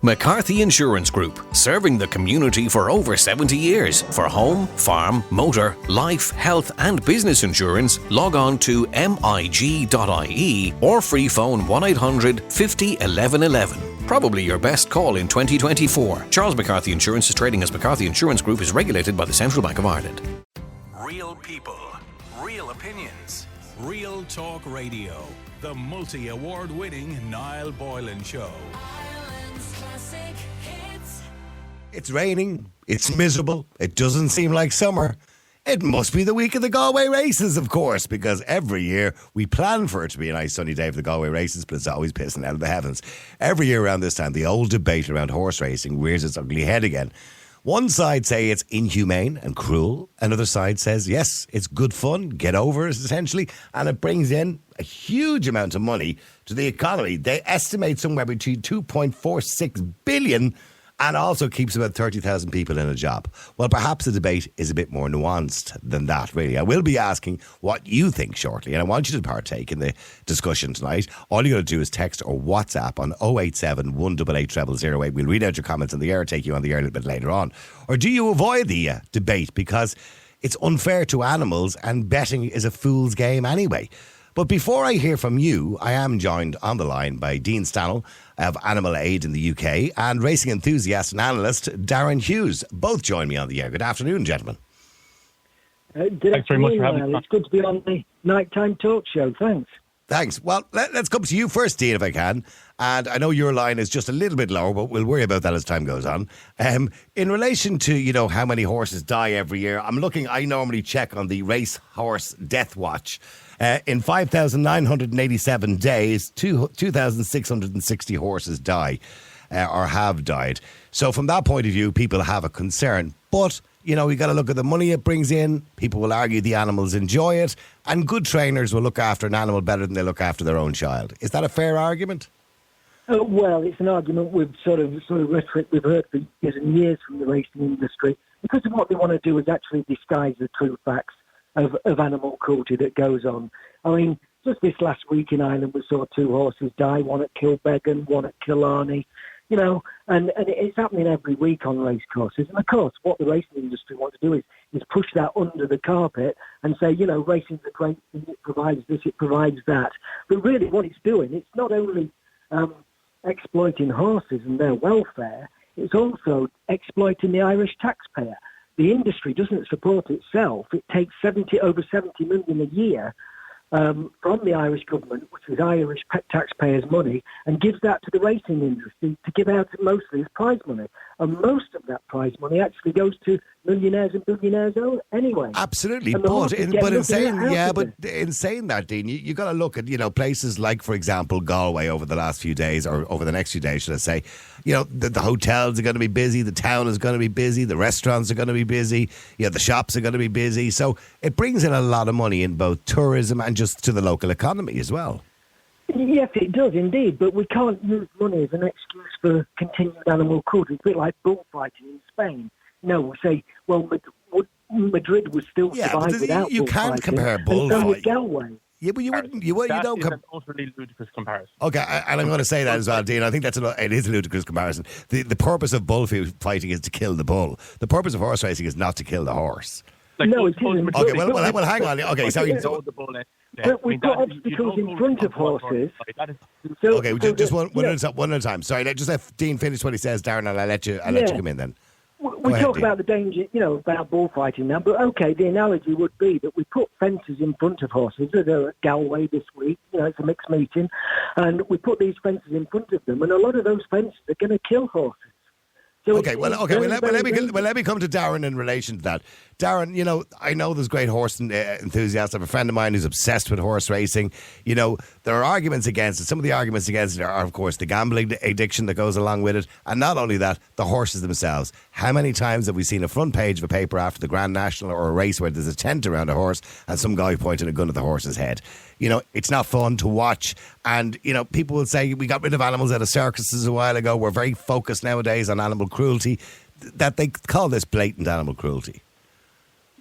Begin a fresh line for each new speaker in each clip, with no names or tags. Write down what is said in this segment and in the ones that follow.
McCarthy Insurance Group, serving the community for over 70 years. For home, farm, motor, life, health and business insurance, log on to mig.ie or free phone 1800 50 11 11. Probably your best call in 2024. Charles McCarthy Insurance is trading as McCarthy Insurance Group, is regulated by the Central Bank of Ireland.
Real people, real opinions, Real Talk Radio. The multi-award-winning Niall Boylan Show.
It's raining, it's miserable, it doesn't seem like summer. It must be the week of the Galway races, of course, because every year we plan for it to be a nice sunny day for the Galway races, but it's always pissing out of the heavens. Every year around this time, the old debate around horse racing rears its ugly head again. One side say it's inhumane and cruel. Another side says, yes, it's good fun, get over it, essentially, and it brings in a huge amount of money to the economy. They estimate somewhere between 2.46 billion and also keeps about 30,000 people in a job. Well, perhaps the debate is a bit more nuanced than that, really. I will be asking what you think shortly, and I want you to partake in the discussion tonight. All you got to do is text or WhatsApp on 087 188 0008. We'll read out your comments on the air, take you on the air a little bit later on. Or do you avoid the debate because it's unfair to animals and betting is a fool's game anyway? But before I hear from you, I am joined on the line by Dean Stannell of Animal Aid in the UK and racing enthusiast and analyst Darren Hughes. Both join me on the air. Good afternoon, gentlemen.
Thanks very much for having me. It's good to be on the nighttime talk show. Thanks.
Thanks. Well, let's come to you first, Dean, if I can. And I know your line is just a little bit lower, but we'll worry about that as time goes on. In relation to, how many horses die every year, I normally check on the Racehorse Death Watch. In 5,987 days, 2,660 horses die or have died. So from that point of view, people have a concern. But, you got to look at the money it brings in. People will argue the animals enjoy it. And good trainers will look after an animal better than they look after their own child. Is that a fair argument?
Well, it's an argument with sort of rhetoric we've heard for years and years from the racing industry. Because of what they want to do is actually disguise the true facts of animal cruelty that goes on. I mean, just this last week in Ireland, we saw two horses die, one at Kilbeggan, one at Killarney, and it's happening every week on race courses. And of course, what the racing industry want to do is push that under the carpet and say, racing's a great thing, it provides this, it provides that. But really what it's doing, it's not only exploiting horses and their welfare, it's also exploiting the Irish taxpayer. The industry doesn't support itself. It takes over 70 million a year from the Irish government, which is Irish taxpayers' money, and gives that to the racing industry to give out mostly as prize money. And most of that prize money actually goes to millionaires and billionaires anyway.
Absolutely, but in saying that, Dean, you got to look at places like, for example, Galway over the last few days, or over the next few days, should I say. The hotels are going to be busy, the town is going to be busy, the restaurants are going to be busy, the shops are going to be busy. So it brings in a lot of money in both tourism and just to the local economy as well.
Yes, it does indeed, but we can't use money as an excuse for continued animal cruelty. It's a bit like bullfighting in Spain. We say, well, Madrid would still survive without bullfighting.
You can't compare bullfighting.
with Galway.
Yeah, but you don't.
That is an utterly ludicrous comparison.
Okay, and I'm going to say that as well, Dean. I think it is a ludicrous comparison. The purpose of bullfighting is to kill the bull. The purpose of horse racing is not to kill the horse.
No, it isn't.
Okay, well, hang on. Okay, sorry.
But we've got obstacles in front of horses.
Okay, just one at a time. Sorry, just let Dean finish what he says, Darren, and I'll let you come in then.
We talk about the danger, about bullfighting now, but okay, the analogy would be that we put fences in front of horses. They're at Galway this week, it's a mixed meeting, and we put these fences in front of them, and a lot of those fences are going to kill horses. So let me come to Darren in relation to that. Darren, I know there's great horse enthusiasts. I have a friend of mine who's obsessed with horse racing. There are arguments against it. Some of the arguments against it are, of course, the gambling addiction that goes along with it. And not only that, the horses themselves. How many times have we seen a front page of a paper after the Grand National or a race where there's a tent around a horse and some guy pointing a gun at the horse's head? It's not fun to watch. And, people will say we got rid of animals out of circuses a while ago. We're very focused nowadays on animal cruelty. That they call this blatant animal cruelty.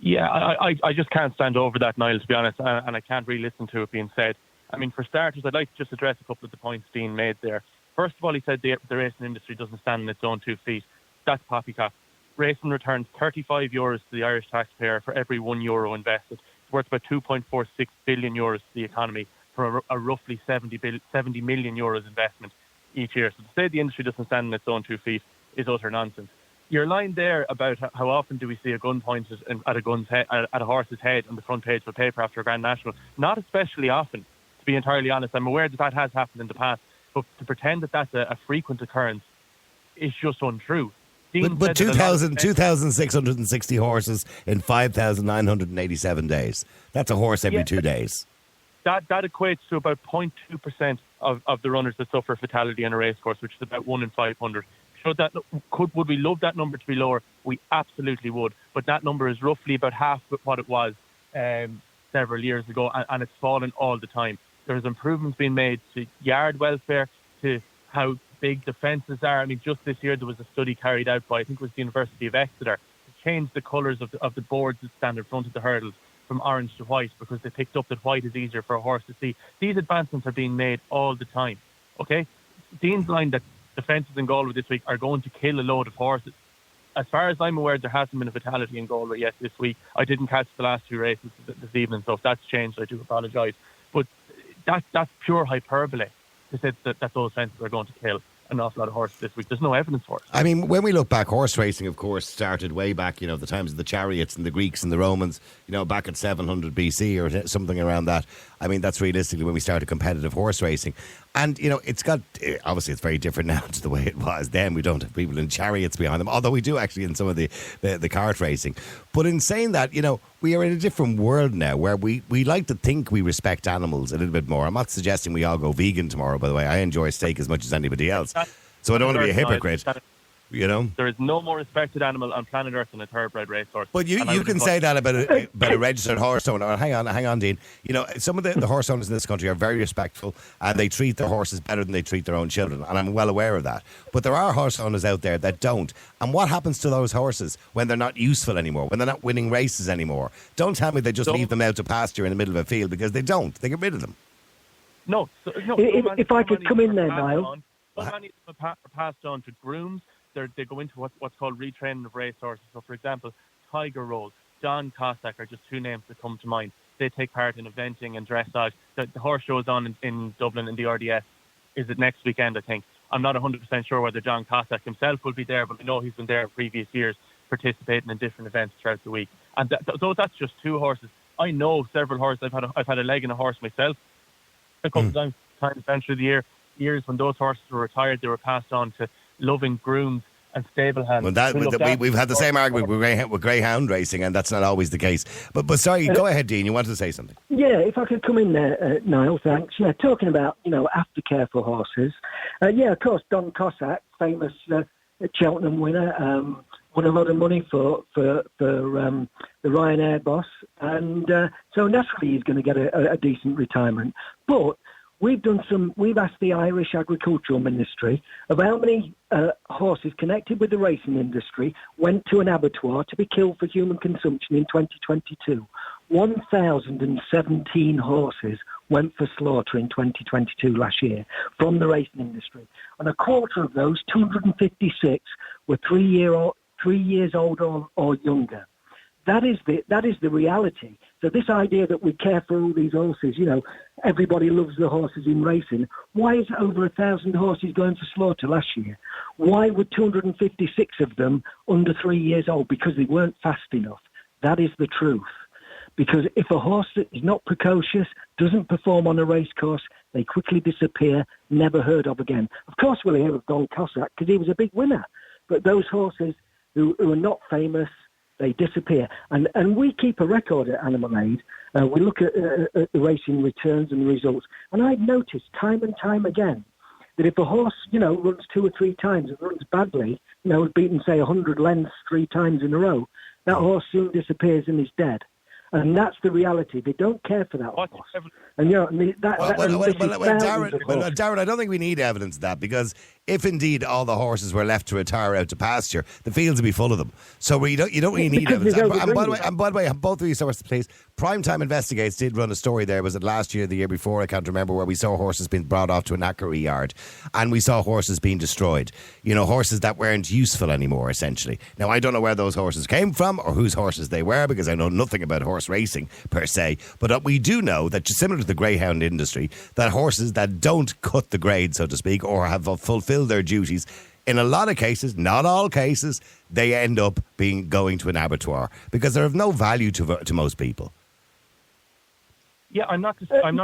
Yeah, I just can't stand over that, Niall, to be honest, and I can't really listen to it being said. I mean, for starters, I'd like to just address a couple of the points Dean made there. First of all, he said the racing industry doesn't stand on its own 2 feet. That's poppycock. Racing returns €35 to the Irish taxpayer for every €1 invested. It's worth about €2.46 billion to the economy for a roughly €70 million investment each year. So to say the industry doesn't stand on its own 2 feet is utter nonsense. Your line there about how often do we see a gun pointed at a horse's head on the front page of a paper after a Grand National? Not especially often, to be entirely honest. I'm aware that has happened in the past, but to pretend that that's a frequent occurrence is just untrue.
But 2,660 horses in 5,987 days. That's a horse every 2 days.
That equates to about 0.2% of the runners that suffer fatality in a racecourse, which is about 1 in 500. Would we love that number to be lower? We absolutely would. But that number is roughly about half what it was several years ago, and it's fallen all the time. There's improvements being made to yard welfare, to how big the fences are. I mean, just this year there was a study carried out by, I think it was the University of Exeter, to change the colours of the boards that stand in front of the hurdles from orange to white, because they picked up that white is easier for a horse to see. These advancements are being made all the time. Okay? Dean's line that the fences in Galway this week are going to kill a load of horses. As far as I'm aware, there hasn't been a fatality in Galway yet this week. I didn't catch the last 2 races this evening, so if that's changed, I do apologise. But that's pure hyperbole to say that those fences are going to kill an awful lot of horses this week. There's no evidence for it.
I mean, when we look back, horse racing, of course, started way back, the times of the chariots and the Greeks and the Romans, back at 700 BC or something around that. I mean, that's realistically when we started competitive horse racing. And, it's got, obviously it's very different now to the way it was then. We don't have people in chariots behind them, although we do actually in some of the kart racing. But in saying that, we are in a different world now where we like to think we respect animals a little bit more. I'm not suggesting we all go vegan tomorrow, by the way. I enjoy steak as much as anybody else. So I don't want to be a hypocrite.
There is no more respected animal on planet Earth than a thoroughbred racehorse.
But you can say that about a registered horse owner. Hang on, Dean. Some of the horse owners in this country are very respectful and they treat their horses better than they treat their own children. And I'm well aware of that. But there are horse owners out there that don't. And what happens to those horses when they're not useful anymore, when they're not winning races anymore? Don't tell me they just leave them out to pasture in the middle of a field, because they don't. They get rid of them.
No.
If I could come in there, Niall.
So many of them are passed on to grooms. They go into what's called retraining of racehorses. So, for example, Tiger Rose, John Cossack are just 2 names that come to mind. They take part in eventing and dressage. The horse show is on in Dublin in the RDS. Is it next weekend, I think? I'm not 100% sure whether John Cossack himself will be there, but I know he's been there in previous years participating in different events throughout the week. And that's just 2 horses. I know several horses. I've had a leg in a horse myself a couple of times through the years when those horses were retired. They were passed on to loving grooms and stable hands.
Well, we've had the same argument with greyhound racing, and that's not always the case. But sorry, go ahead, Dean. You wanted to say something?
Yeah, if I could come in there, Niall, thanks. Yeah, talking about aftercare for horses. Of course, Don Cossack, famous Cheltenham winner, won a lot of money for the Ryanair boss, and so naturally he's going to get a decent retirement. But we've asked the Irish Agricultural Ministry of how many horses connected with the racing industry went to an abattoir to be killed for human consumption in 2022. 1,017 horses went for slaughter in 2022 last year from the racing industry. And a quarter of those, 256, were 3 years old or younger. That is the reality. So this idea that we care for all these horses, everybody loves the horses in racing. Why is over 1,000 horses going for slaughter last year? Why were 256 of them under 3 years old? Because they weren't fast enough. That is the truth. Because if a horse is not precocious, doesn't perform on a race course, they quickly disappear, never heard of again. Of course we'll hear of Don Cossack because he was a big winner. But those horses who are not famous, they disappear. And we keep a record at Animal Aid. We look at the racing returns and the results. And I've noticed time and time again that if a horse, runs 2 or 3 times and runs badly, has beaten, say, 100 lengths 3 times in a row, that horse soon disappears and is dead. And that's the reality. They don't care for that horse. And
Darren, I don't think we need evidence of that, because if indeed all the horses were left to retire out to pasture, the fields would be full of them. So you don't really need evidence. And by the way, both of you sources, please. Primetime Investigates did run a story there. Was it last year, the year before? I can't remember, where we saw horses being brought off to a knackery yard, and we saw horses being destroyed. Horses that weren't useful anymore, essentially. Now, I don't know where those horses came from or whose horses they were, because I know nothing about horse racing per se. But we do know that, similar to the greyhound industry, that horses that don't cut the grade, so to speak, or have fulfilled their duties, in a lot of cases, not all cases, they end up going to an abattoir because they're of no value to most people.
Yeah, I'm not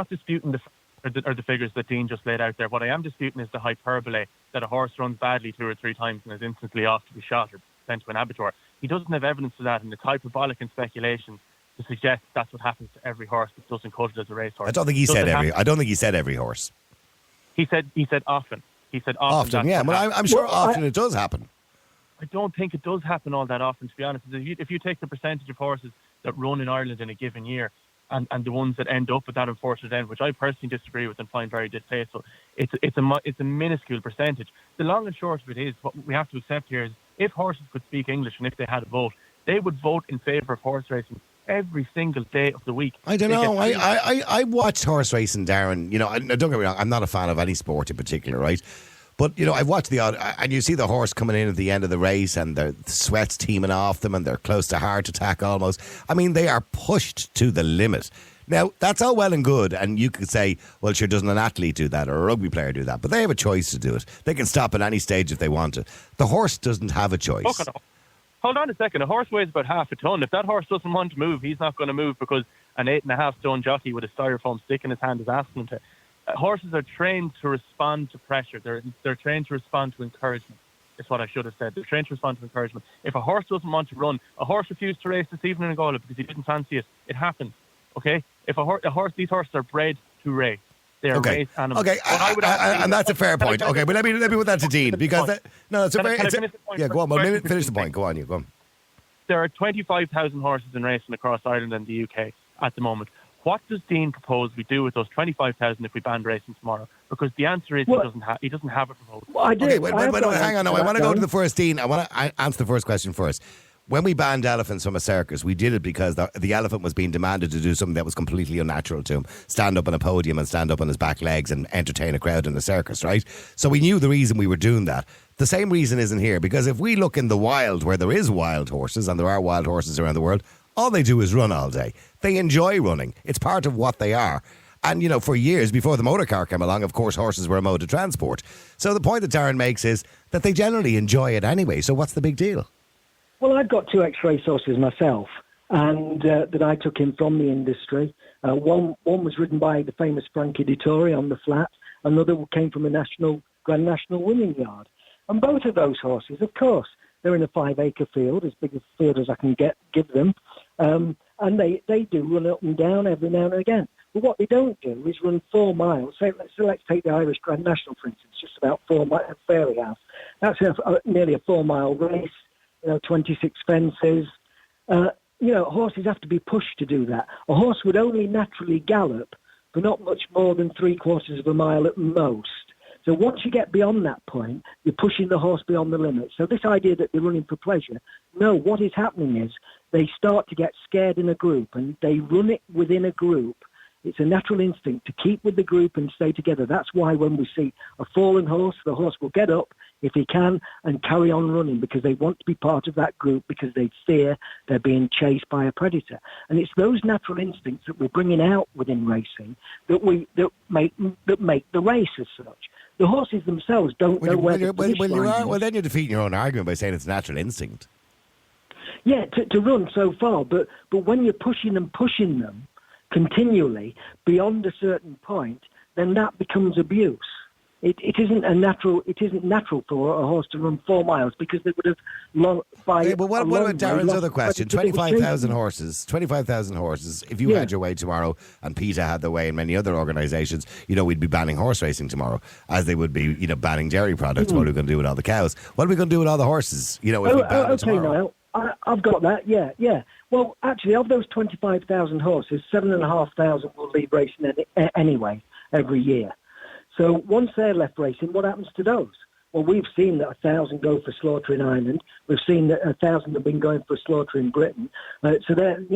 disputing the figures that Dean just laid out there. What I am disputing is the hyperbole that a horse runs badly 2 or 3 times and is instantly off to be shot or sent to an abattoir. He doesn't have evidence of that, and it's hyperbolic and speculation to suggest that's what happens to every horse that doesn't cut it as a racehorse.
I don't think he said every horse.
He said often. He said often.
Often, yeah. Well, I'm sure often it does happen.
I don't think it does happen all that often, to be honest. If you take the percentage of horses that run in Ireland in a given year, and the ones that end up at that unfortunate end, which I personally disagree with and find very distasteful, it's a minuscule percentage. The long and short of it is, what we have to accept here is, if horses could speak English and if they had a vote, they would vote in favour of horse racing every single day of the week.
I don't know. I watched horse racing, Darren. Don't get me wrong, I'm not a fan of any sport in particular, right? But, I've watched the odd, and you see the horse coming in at the end of the race and the sweat's teeming off them and they're close to heart attack almost. I mean, they are pushed to the limit. Now, that's all well and good, and you could say, well, sure, doesn't an athlete do that or a rugby player do that? But they have a choice to do it. They can stop at any stage if they want to. The horse doesn't have a choice.
Hold on a second. A horse weighs about half a ton. If that horse doesn't want to move, he's not going to move because an 8.5 stone jockey with a styrofoam stick in his hand is asking him to. Horses are trained to respond to pressure. They're trained to respond to encouragement. Is what I should have said. They're trained to respond to encouragement. If a horse doesn't want to run, a horse refused to race this evening in Galway because he didn't fancy it. It happens. Okay? If these horses are bred to race. They are race animals.
Okay, and that's a fair point. Okay, but let me put that to Dean because it's a very. Go on. Finish the point. Go on. Go on.
There are 25,000 horses in racing across Ireland and the UK at the moment. What does Dean propose we do with those 25,000 if we banned racing tomorrow? Because the answer is he doesn't have a proposal.
Well, I do.
Okay, hang on. No, I want to go to the first, Dean. I want to answer the first question first. When we banned elephants from a circus, we did it because the elephant was being demanded to do something that was completely unnatural to him. Stand up on a podium and stand up on his back legs and entertain a crowd in the circus, right? So we knew the reason we were doing that. The same reason isn't here, because if we look in the wild where there is wild horses, and there are wild horses around the world, all they do is run all day. They enjoy running. It's part of what they are. And, for years, before the motor car came along, of course, horses were a mode of transport. So the point that Darren makes is that they generally enjoy it anyway. So what's the big deal?
Well, I've got 2 X-race horses myself, and that I took in from the industry. One was ridden by the famous Frankie Dettori on the flat. Another came from a Grand National winning yard. And both of those horses, of course, they're in a 5-acre field, as big a field as I can give them. And they do run up and down every now and again. But what they don't do is run 4 miles. So let's take the Irish Grand National, for instance, just about 4 miles, Fairyhouse. That's nearly a 4-mile race, 26 fences. Horses have to be pushed to do that. A horse would only naturally gallop for not much more than 3/4 of a mile at most. So once you get beyond that point, you're pushing the horse beyond the limit. So this idea that they're running for pleasure, no, what is happening is they start to get scared in a group and they run it within a group. It's a natural instinct to keep with the group and stay together. That's why when we see a fallen horse, the horse will get up if he can and carry on running because they want to be part of that group because they fear they're being chased by a predator. And it's those natural instincts that we're bringing out within racing that make the race as such. The horses themselves don't know where the finish line is.
Well, then you're defeating your own argument by saying it's natural instinct.
Yeah, to run so far, but when you're pushing them continually beyond a certain point, then that becomes abuse. It isn't natural for a horse to run 4 miles because they would have
but what about Darren's other question? 25,000 horses. 25,000 horses. If you had your way tomorrow and PETA had their way and many other organisations, we'd be banning horse racing tomorrow, as they would be, banning dairy products. What are we going to do with all the cows? What are we going to do with all the horses? If we ban it tomorrow.
Niall, I've got that. Yeah. Well, actually, of those 25,000 horses, 7,500 will leave racing anyway every year. So once they're left racing, what happens to those? Well, we've seen that 1,000 go for slaughter in Ireland. We've seen that 1,000 have been going for slaughter in Britain. So there's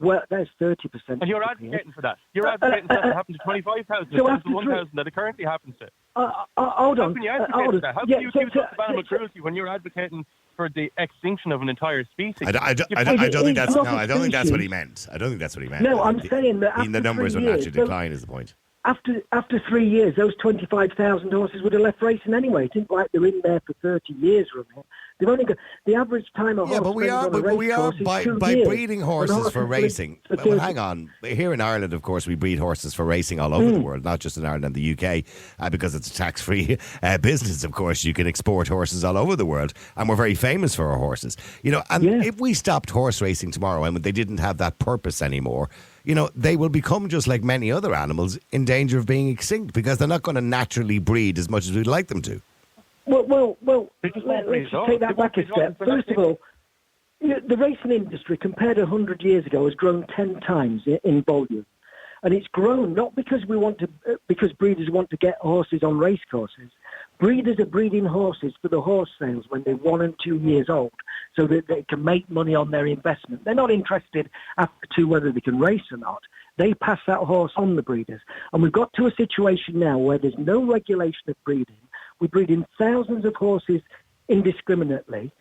30%.
And you're advocating for that. You're advocating for that to happen to 25,000
so
instead of the 1,000 that it currently happens to.
Hold on.
How can you advocate for that? How can you accuse us of animal cruelty when you're advocating for the extinction of an entire species?
I don't think that's what he meant. I don't think that's what he meant.
No, I'm saying that after
the numbers
3
will
years,
naturally decline is the point.
After 3 years, those 25,000 horses would have left racing anyway. It isn't like they're in there for 30 years running. They've only got the average time a horse.
Yeah, but we are by breeding horses for racing. Well, hang on. Here in Ireland, of course, we breed horses for racing all over the world, not just in Ireland and the UK, because it's a tax-free business. Of course, you can export horses all over the world, and we're very famous for our horses. If we stopped horse racing tomorrow and they didn't have that purpose anymore, they will become just like many other animals in danger of being extinct because they're not going to naturally breed as much as we'd like them to.
Well, let's just take that back a step. First of all, the racing industry, compared to 100 years ago, has grown 10 times in volume. And it's grown not because because breeders want to get horses on race courses. Breeders are breeding horses for the horse sales when they're 1 and 2 years old, so that they can make money on their investment. They're not interested after 2 whether they can race or not. They pass that horse on the breeders. And we've got to a situation now where there's no regulation of breeding. We're breeding thousands of horses indiscriminately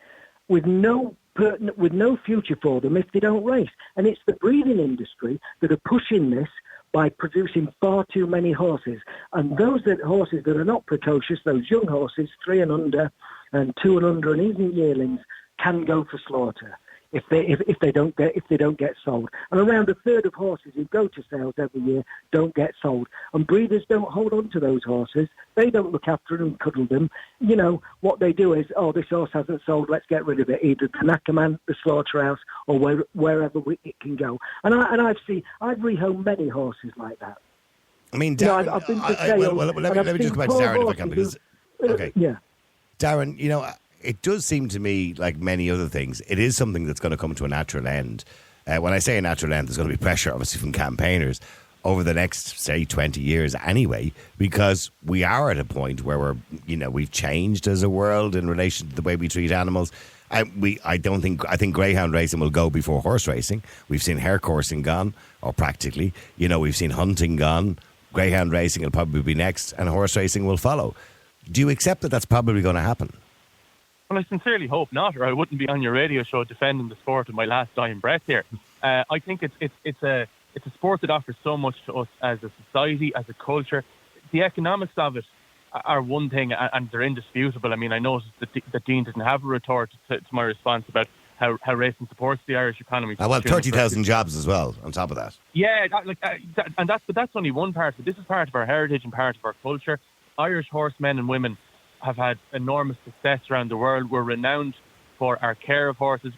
with no future for them if they don't race. And it's the breeding industry that are pushing this by producing far too many horses. And horses that are not precocious, those young horses, 3 and under, and 2 and under, and even yearlings, can go for slaughter if they don't get sold. And around a third of horses who go to sales every year don't get sold. And breeders don't hold on to those horses. They don't look after them and cuddle them. What they do is, this horse hasn't sold, let's get rid of it, either to Nackerman, the slaughterhouse, or wherever it can go. And I've rehomed many horses like that.
I mean, Darren,
I've been to sales.
let me just go back to Darren if I can, because
yeah.
Darren, it does seem to me like many other things, it is something that's going to come to a natural end. When I say a natural end, there's going to be pressure, obviously, from campaigners over the next, say, 20 years anyway, because we are at a point where we've changed as a world in relation to the way we treat animals. I think greyhound racing will go before horse racing. We've seen hare coursing gone, or practically. We've seen hunting gone. Greyhound racing will probably be next, and horse racing will follow. Do you accept that that's probably going to happen?
Well, I sincerely hope not, or I wouldn't be on your radio show defending the sport in my last dying breath here. I think it's a sport that offers so much to us as a society, as a culture. The economics of it are one thing, and they're indisputable. I mean, I noticed that Dean didn't have a retort to my response about how racing supports the Irish economy.
Well, 30,000 jobs as well on top of that.
Yeah, that's only one part of it. This is part of our heritage and part of our culture. Irish horsemen and women have had enormous success around the world. We're renowned for our care of horses.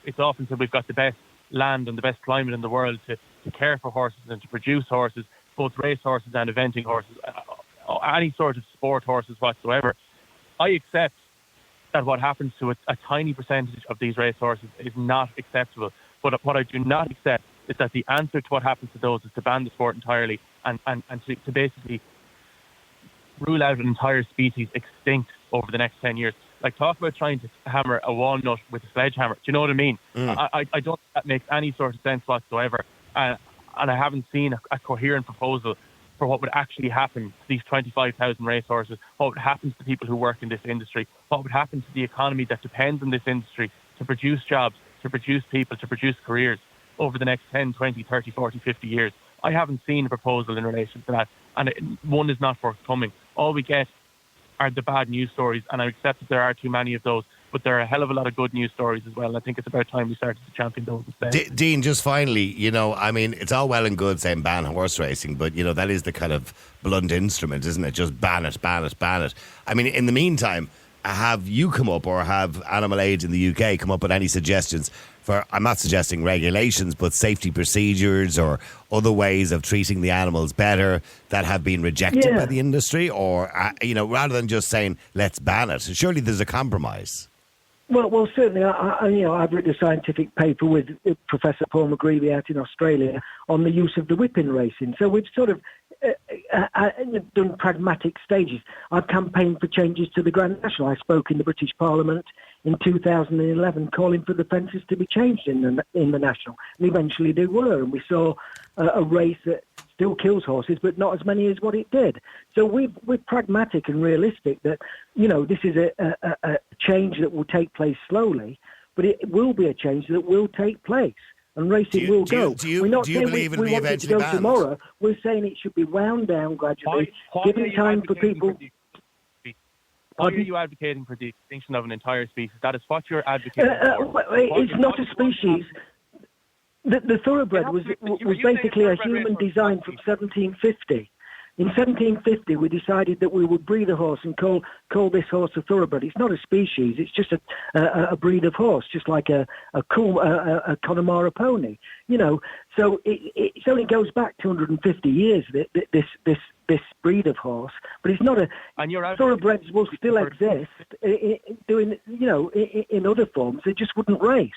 It's often said we've got the best land and the best climate in the world to care for horses and to produce horses, both race horses and eventing horses, any sort of sport horses whatsoever. I accept that what happens to a tiny percentage of these race horses is not acceptable. But what I do not accept is that the answer to what happens to those is to ban the sport entirely and to basically rule out an entire species extinct over the next 10 years. Like, talk about trying to hammer a walnut with a sledgehammer. Do you know what I mean? I don't think that makes any sort of sense whatsoever. And I haven't seen a coherent proposal for what would actually happen to these 25,000 racehorses, what would happen to the people who work in this industry, what would happen to the economy that depends on this industry to produce jobs, to produce people, to produce careers over the next 10, 20, 30, 40, 50 years. I haven't seen a proposal in relation to that, and one is not forthcoming. All we get are the bad news stories, and I accept that there are too many of those, but there are a hell of a lot of good news stories as well, and I think it's about time we started to champion those instead.
Dean, just finally, it's all well and good saying ban horse racing, but, that is the kind of blunt instrument, isn't it? Just ban it, ban it, ban it. I mean, in the meantime, have you come up, or have Animal Aid in the UK come up with any suggestions for, I'm not suggesting regulations, but safety procedures or other ways of treating the animals better that have been rejected by the industry? Or, rather than just saying, let's ban it, surely there's a compromise.
Well, certainly. I've written a scientific paper with Professor Paul McGreevy out in Australia on the use of the whip in racing. So we've sort of done pragmatic stages. I've campaigned for changes to the Grand National. I spoke in the British Parliament in 2011 calling for the fences to be changed in the National. And eventually they were. And we saw a race that still kills horses, but not as many as what it did. So we're pragmatic and realistic that, this is a change that will take place slowly, but it will be a change that will take place. And racing will go.
We're not saying we want it to go banned?
Tomorrow. We're saying it should be wound down gradually, given time for people.
Why are you advocating for the extinction of an entire species? That is what you're advocating for.
It's not a species. The thoroughbred was basically a human design from 1750. In 1750, we decided that we would breed a horse and call this horse a thoroughbred. It's not a species; it's just a breed of horse, just like a Connemara pony. So it only goes back 250 years. This breed of horse, but it's not a. And thoroughbreds will still exist in other forms. They just wouldn't race.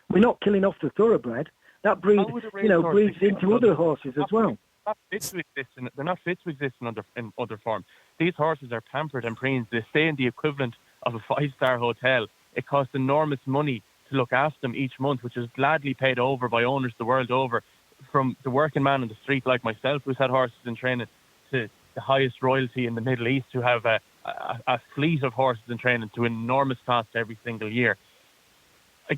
We're not killing off the thoroughbred. That breed, breeds into other horses as well.
They're not fit to exist in other forms. These horses are pampered and preened. They stay in the equivalent of a 5-star hotel. It costs enormous money to look after them each month, which is gladly paid over by owners the world over, from the working man on the street like myself, who's had horses in training, to the highest royalty in the Middle East, who have a fleet of horses in training to enormous cost every single year.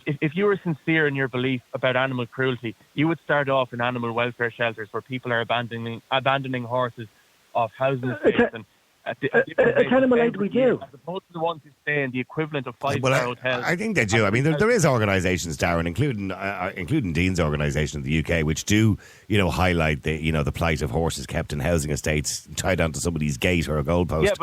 If you were sincere in your belief about animal cruelty, you would start off in animal welfare shelters where people are abandoning horses off housing estates and at
Animal Aid we do.
As opposed to the ones who stay in the equivalent of 5-star hotels.
I think they do. I mean, there is organisations, Darren, including Dean's organisation in the UK, which do, highlight the plight of horses kept in housing estates tied onto somebody's gate or a goalpost.
Yeah,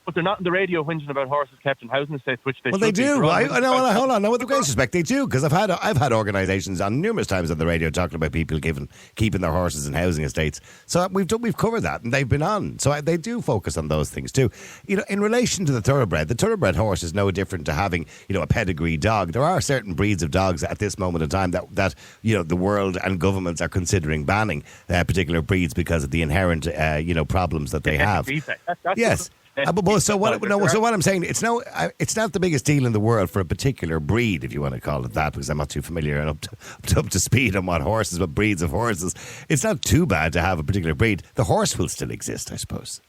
but they're not in the radio whinging about horses kept in housing estates, which they should
they do.
be.
Hold on. No, with the greatest respect, they do, because I've had organisations on numerous times on the radio talking about people keeping their horses in housing estates. So we've covered that, and they've been on. So they do focus on those things too. In relation to the thoroughbred horse is no different to having, a pedigree dog. There are certain breeds of dogs at this moment in time that the world and governments are considering banning particular breeds because of the inherent, problems that they have. Yes. So what I'm saying, it's not the biggest deal in the world for a particular breed, if you want to call it that, because I'm not too familiar and up to speed on what breeds of horses. It's not too bad to have a particular breed. The horse will still exist, I suppose.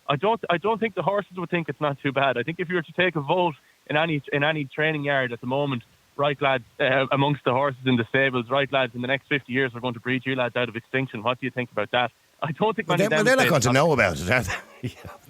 I don't think the horses would think it's not too bad. I think if you were to take a vote in any training yard at the moment, right lads, amongst the horses in the stables, right lads, in the next 50 years we're going to breed you lads out of extinction. What do you think about that? I don't think
they're not going to know about it, are they?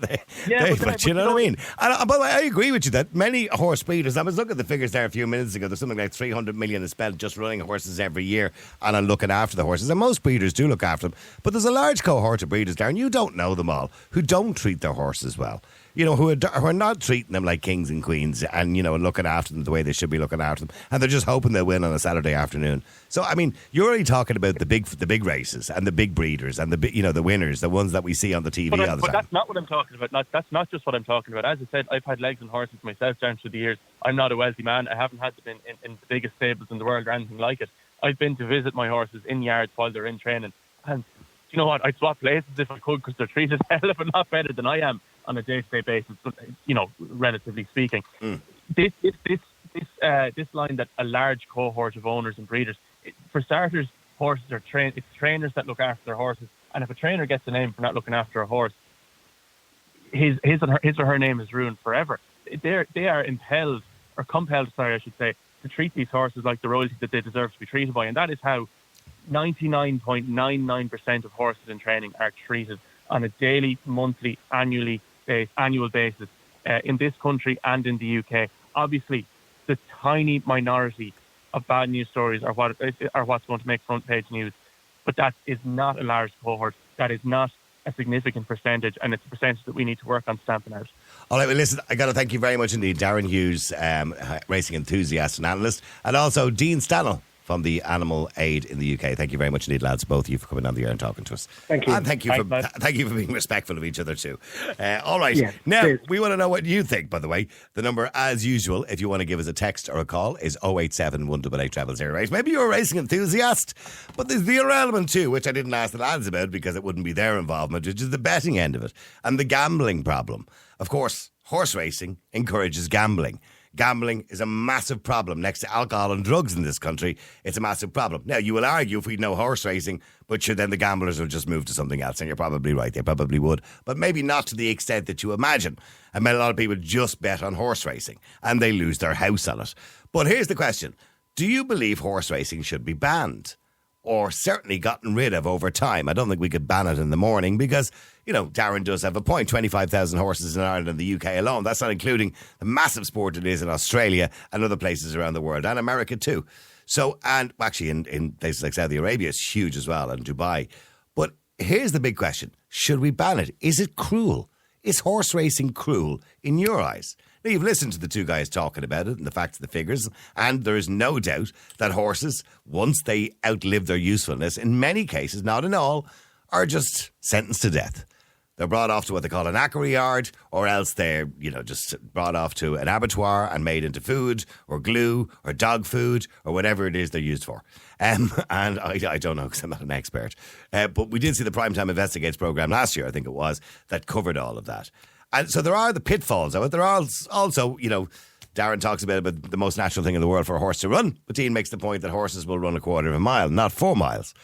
But you know what I mean? And, by the way, I agree with you that many horse breeders, I was looking at the figures there a few minutes ago, there's something like 300 million is spent just running horses every year and on looking after the horses. And most breeders do look after them. But there's a large cohort of breeders, Darren, you don't know them all, who don't treat their horses well. Who are not treating them like kings and queens and, looking after them the way they should be looking after them. And they're just hoping they'll win on a Saturday afternoon. So, I mean, you're only talking about the big races and the big breeders and the winners, the ones that we see on the TV all the time.
But that's not what I'm talking about. That's not just what I'm talking about. As I said, I've had legs and horses myself down through the years. I'm not a wealthy man. I haven't had them in the biggest stables in the world or anything like it. I've been to visit my horses in yards while they're in training. And you know what? I'd swap places if I could because they're treated hell of a lot better than I am on a day-to-day basis, relatively speaking. This line that a large cohort of owners and breeders, for starters, horses are trained. It's trainers that look after their horses, and if a trainer gets a name for not looking after a horse, his or her name is ruined forever. They are compelled, I should say, to treat these horses like the royalty that they deserve to be treated by, and that is how 99.99% of horses in training are treated on a daily, monthly, annual basis in this country and in the UK. Obviously, the tiny minority of bad news stories are what's going to make front page news, but that is not a large cohort. That is not a significant percentage, and it's a percentage that we need to work on stamping out.
All right, well, listen, I got to thank you very much indeed, Darren Hughes, racing enthusiast and analyst, and also Dean Stannell from the Animal Aid in the UK. Thank you very much indeed, lads, both of you, for coming on the air and talking to us.
Thank you.
And thank you for being respectful of each other too. All right.
Yeah,
now,
cheers.
we want to know what you think, by the way. The number, as usual, if you want to give us a text or a call, is 087 188 0008. Maybe you're a racing enthusiast, but there's the other element too, which I didn't ask the lads about because it wouldn't be their involvement, which is the betting end of it and the gambling problem. Of course, horse racing encourages gambling. Gambling is a massive problem next to alcohol and drugs in this country. It's a massive problem. Now, you will argue if we'd no horse racing, but sure, then the gamblers will just move to something else. And you're probably right. They probably would. But maybe not to the extent that you imagine. I mean, a lot of people just bet on horse racing and they lose their house on it. But here's the question. Do you believe horse racing should be banned? Or certainly gotten rid of over time? I don't think we could ban it in the morning because, you know, Darren does have a point. 25,000 horses in Ireland and the UK alone. That's not including the massive sport it is in Australia and other places around the world, and America too. So, and actually in places like Saudi Arabia, it's huge as well, and Dubai. But here's the big question. Should we ban it? Is it cruel? Is horse racing cruel in your eyes? Now, you've listened to the two guys talking about it and the facts of the figures, and there is no doubt that horses, once they outlive their usefulness, in many cases, not in all, are just sentenced to death. They're brought off to what they call an aquary yard, or else they're, you know, just brought off to an abattoir and made into food or glue or dog food or whatever it is they're used for. And I don't know because I'm not an expert. But we did see the Primetime Investigates programme last year, I think it was, that covered all of that. And so there are the pitfalls of it. There are also, you know, Darren talks about the most natural thing in the world for a horse to run. But Dean makes the point that horses will run a quarter of a mile, not 4 miles,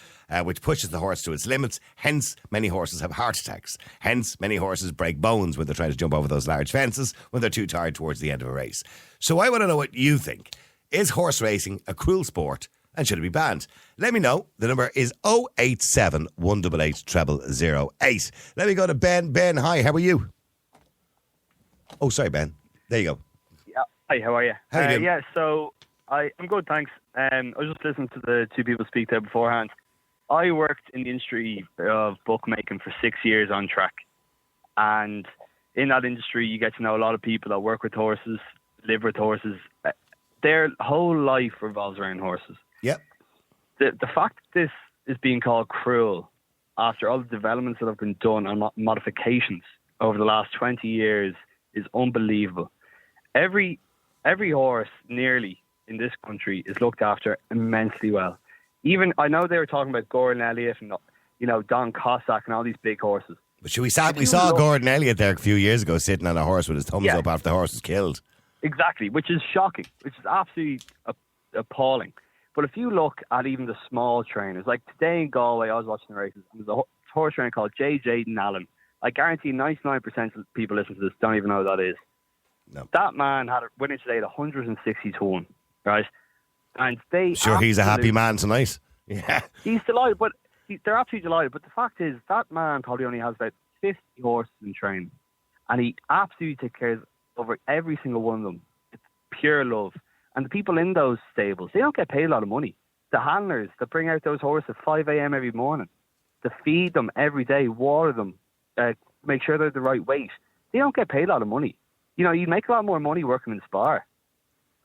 which pushes the horse to its limits. Hence, many horses have heart attacks. Hence, many horses break bones when they're trying to jump over those large fences when they're too tired towards the end of a race. So I want to know what you think. Is horse racing a cruel sport and should it be banned? Let me know. The number is 087 188 0008. Let me go to Ben. Ben, hi, how are you? Oh, sorry, Ben. There you go.
Yeah. Hi, how are you?
How you doing?
Yeah, so I'm good, thanks. I was just listening to the two people speak there beforehand. I worked in the industry of bookmaking for 6 years on track. And in that industry, you get to know a lot of people that work with horses, live with horses. Their whole life revolves around horses.
Yep.
The fact that this is being called cruel after all the developments that have been done and modifications over the last 20 years is unbelievable. Every horse nearly in this country is looked after immensely well. Even, I know they were talking about Gordon Elliott and, you know, Don Cossack and all these big horses.
But we saw Gordon Elliott there a few years ago sitting on a horse with his thumbs up after the horse was killed.
Exactly, which is shocking, which is absolutely appalling. But if you look at even the small trainers, like today in Galway, I was watching the races, and there's a horse trainer called J. Jaden Allen. I guarantee 99% of people listening to this don't even know who that is.
No.
That man had a winning today at 160 to 1, right? And they
Sure, he's a happy man tonight. Yeah.
He's delighted, but they're absolutely delighted. But the fact is, that man probably only has about 50 horses in training, and he absolutely takes care of over every single one of them. It's pure love. And the people in those stables, they don't get paid a lot of money. The handlers that bring out those horses at 5 a.m. every morning, to feed them every day, water them, make sure they're the right weight, they don't get paid a lot of money. You know, you make a lot more money working in Spar.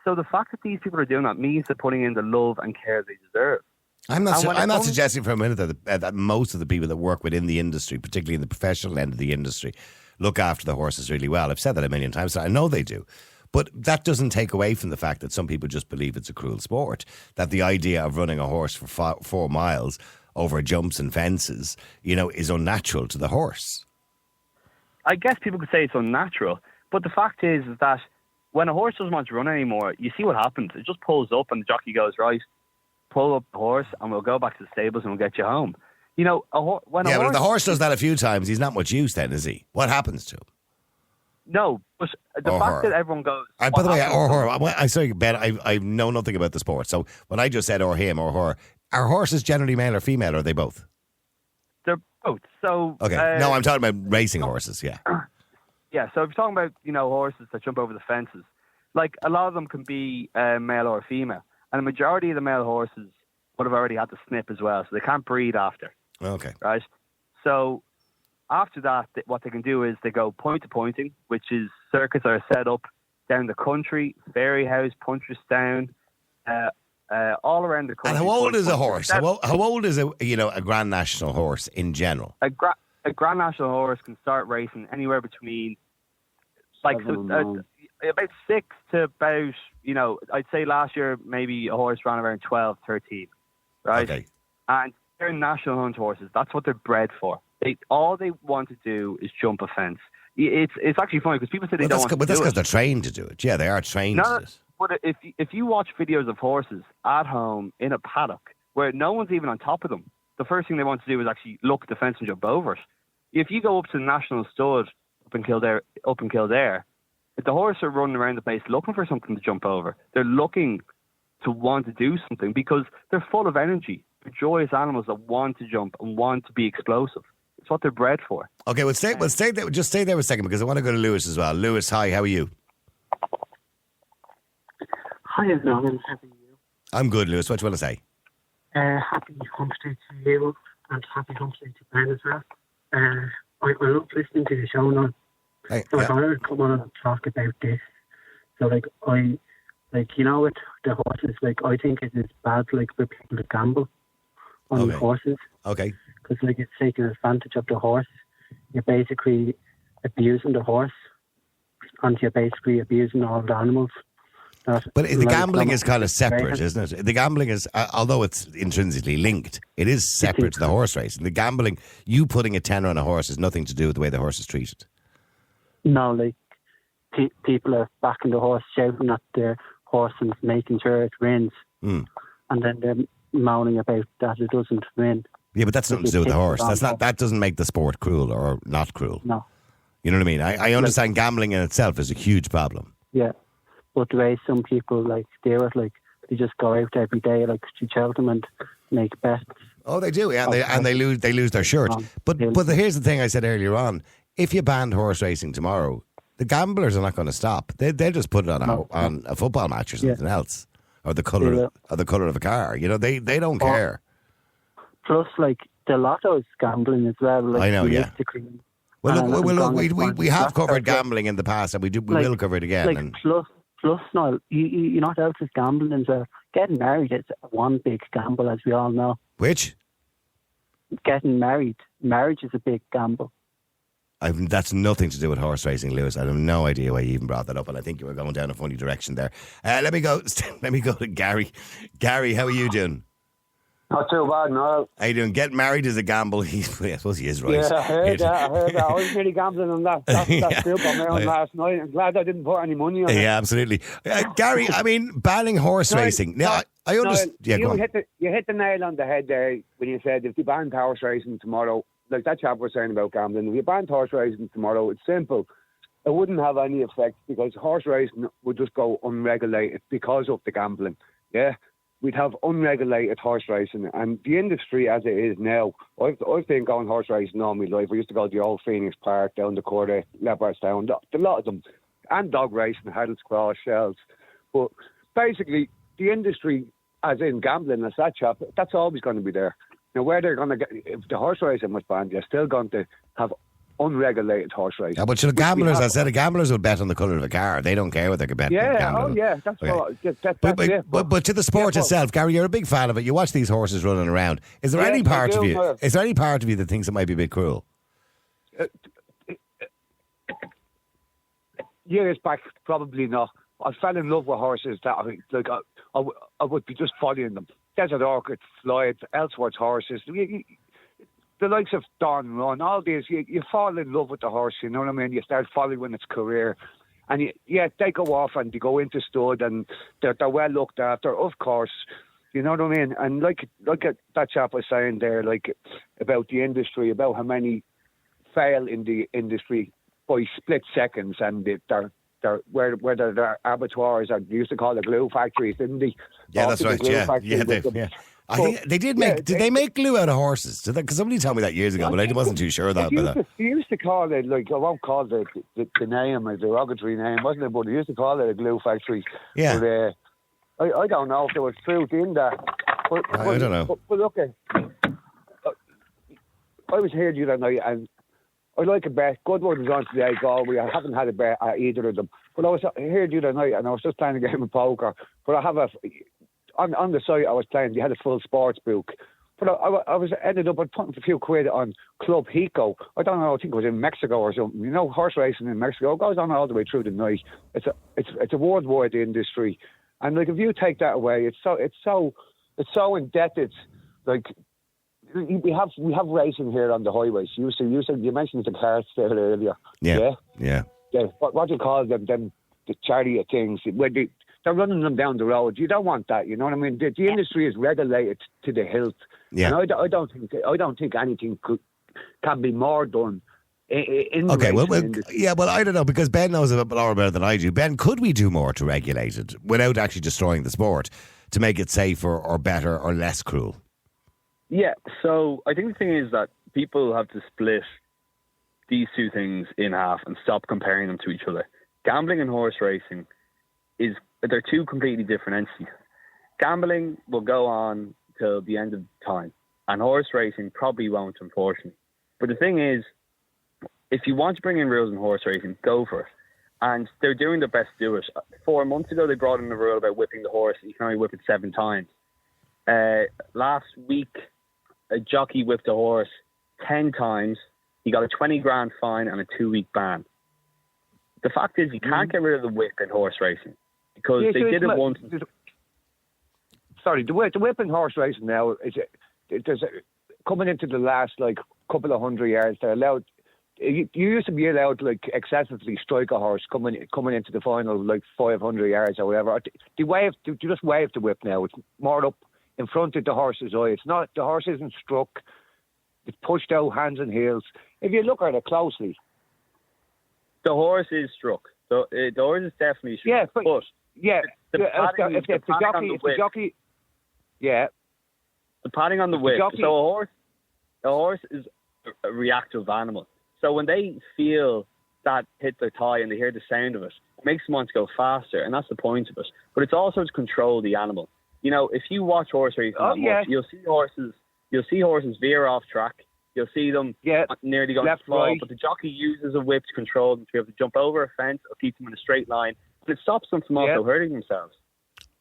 So the fact that these people are doing that means they're putting in the love and care they deserve.
I'm not suggesting for a minute that most of the people that work within the industry, particularly in the professional end of the industry, look after the horses really well. I've said that a million times, so I know they do. But that doesn't take away from the fact that some people just believe it's a cruel sport, that the idea of running a horse for 4 miles over jumps and fences, you know, is unnatural to the horse.
I guess people could say it's unnatural, but the fact is that when a horse doesn't want to run anymore, you see what happens. It just pulls up and the jockey goes, right, pull up the horse and we'll go back to the stables and we'll get you home. You know, but if the horse
does that a few times, he's not much use then, is he? What happens to him?
No, but the fact that everyone goes...
by the way, or her. I'm sorry, Ben, I know nothing about the sport. So when I just said or him or her, are horses generally male or female, or are they both?
They're both. So
okay. No, I'm talking about racing horses, yeah.
Yeah, so if you're talking about, you know, horses that jump over the fences, like a lot of them can be male or female. And the majority of the male horses would have already had the snip as well, so they can't breed after.
Okay.
Right? So after that, what they can do is they go point to pointing, which is circuits that are set up down the country, Fairyhouse, Punchestown, all around the country.
And how old is a horse? How old is a Grand National horse in general?
A Grand National horse can start racing anywhere between about 6 to about, I'd say last year maybe a horse ran around 12, 13, right?
Okay.
And they're national hunt horses. That's what they're bred for. All they want to do is jump a fence. It's actually funny because people say they don't want to do it.
But that's because they're trained to do it. Yeah, they are trained to do it.
But if you watch videos of horses at home in a paddock where no one's even on top of them, the first thing they want to do is actually look at the fence and jump over it. If you go up to the National Stud up in Kildare, if the horses are running around the place looking for something to jump over, they're looking to want to do something because they're full of energy. They're joyous animals that want to jump and want to be explosive. It's what they're bred for.
Okay, stay there. Just stay there a second because I want to go to Lewis as well. Lewis, hi, how are you?
Hi, Nolan. How are you?
I'm good, Lewis. What do you want to say?
Happy hump day to you and happy hump day to Ben as well. I love listening to the show now.
Hey,
So I wanted to come on and talk about this. So with the horses, I think it is bad for people to gamble on horses.
Okay.
Because it's taking advantage of the horse. You're basically abusing the horse and you're basically abusing all the animals.
But the gambling is kind of separate, isn't it? The gambling is, although it's intrinsically linked, it is separate to the horse racing. The gambling, you putting a tenner on a horse has nothing to do with the way the horse is treated.
No, people are backing the horse, shouting at the horse and making sure it wins. And then they're moaning about that it doesn't win.
Yeah, but that's nothing to do with the horse. That doesn't make the sport cruel or not cruel.
No.
You know what I mean? I understand gambling in itself is a huge problem.
Yeah. But the way some people do it, they just go out every day to Cheltenham and make bets.
Oh, they do, yeah, and they lose their shirt. But here's the thing I said earlier on: if you banned horse racing tomorrow, the gamblers are not going to stop. They'll just put it on a football match or something else, or the color of a car. They don't care.
Plus, the lotto's gambling as well.
I know, yeah. Well, we have covered gambling in the past, and we will cover it again.
Plus, no, you know what else is gambling as well? Getting married is one big gamble, as we all know.
Which?
Getting married. Marriage is a big gamble.
That's nothing to do with horse racing, Lewis. I have no idea why you even brought that up, and I think you were going down a funny direction there. Let me go to Gary. Gary, how are you doing?
Not too bad, no.
How you doing? Getting married is a gamble. I suppose he is right.
Yeah, I heard that. I was really gambling on that. That group on my own last night. I'm glad I didn't put any money on it.
Yeah, absolutely. Gary, banning horse racing. Now, I understand.
You hit the nail on the head there when you said if you banned horse racing tomorrow, like that chap was saying about gambling, if you banned horse racing tomorrow, it's simple. It wouldn't have any effect because horse racing would just go unregulated because of the gambling. Yeah. We'd have unregulated horse racing, and the industry as it is now. I've been going horse racing all my life. We used to go to the old Phoenix Park down the Corday, Leopardstown, a lot of them, and dog racing, Haddles Cross, Shells. But basically, the industry, as in gambling, as that chap, that's always going to be there. Now, where they're going to get, if the horse racing was banned, you're still going to have unregulated horse racing.
Yeah, but the gamblers, the gamblers would bet on the colour of a car. They don't care what they're betting.
That's
okay. But to the sport itself, Gary, you're a big fan of it. You watch these horses running around. Is there any part of you? Is there any part of you that thinks it might be a bit cruel?
Years back, probably not. I fell in love with horses that I would be just following them. Desert Orchid, Floyd, Ellsworth horses. The likes of Don Run, all these, you fall in love with the horse, you know what I mean? You start following its career. And they go off and they go into stud and they're well looked after, of course. You know what I mean? And like that chap was saying there, about the industry, about how many fail in the industry by split seconds, and whether they're abattoirs, or they used to call it glue factories, didn't they?
Yeah, that's right. Yeah. I think they did make. Did they make glue out of horses? Because somebody told me that years ago, but I wasn't too sure of that.
They used to call it, I won't call the name a derogatory name, wasn't it? But they used to call it a glue factory.
Yeah.
But I don't know if there was truth in that.
I don't know.
But look, I was here the other night, and I like a bet. Goodwood was on today, Galway. I haven't had a bet at either of them. But I was here the other night, and I was just playing a game of poker. But on the site I was playing, you had a full sports book. But I was ended up putting a few quid on Club Hico. I don't know. I think it was in Mexico or something. You know, horse racing in Mexico goes on all the way through the night. It's a worldwide industry, and like if you take that away, it's so indebted. Like we have racing here on the highways. You mentioned the cars there earlier.
Yeah.
What do you call them? The chariot things where they're running them down the road. You don't want that. You know what I mean? The industry is regulated to the hilt.
Yeah.
And I don't think anything can be more done. In
Okay,
the
well,
industry.
yeah, well, I don't know, because Ben knows a bit more about it than I do. Ben, could we do more to regulate it without actually destroying the sport to make it safer or better or less cruel?
Yeah, so I think the thing is that people have to split these two things in half and stop comparing them to each other. Gambling and horse racing they're two completely different entities. Gambling will go on till the end of time, and horse racing probably won't, unfortunately. But the thing is, if you want to bring in rules in horse racing, go for it. And they're doing their best to do it. 4 months ago, they brought in a rule about whipping the horse. You can only whip it 7 times. Last week, a jockey whipped a horse 10 times. He got a 20 grand fine and a 2-week ban. The fact is, you can't get rid of the whip in horse racing because they did it once.
Sorry, the whip in horse racing now coming into the last couple of 100 yards. They're allowed. You used to be allowed to excessively strike a horse coming into the final 500 yards or whatever. You just wave the whip now. It's more up in front of the horse's eye. It's not, the horse isn't struck. It's pushed out hands and heels. If you look at it closely,
the horse is struck. The horse is definitely struck.
Yeah, but
the
jockey. Yeah.
The padding on the whip. So a horse is a reactive animal. So when they feel that hit their thigh and they hear the sound of it, it makes them want to go faster, and that's the point of it. But it's also to control the animal. You know, if you watch horse racing much, you'll see horses veer off track. You'll see them nearly going to fall, but the jockey uses a whip to control them to be able to jump over a fence or keep them in a straight line. But it stops them from also hurting themselves.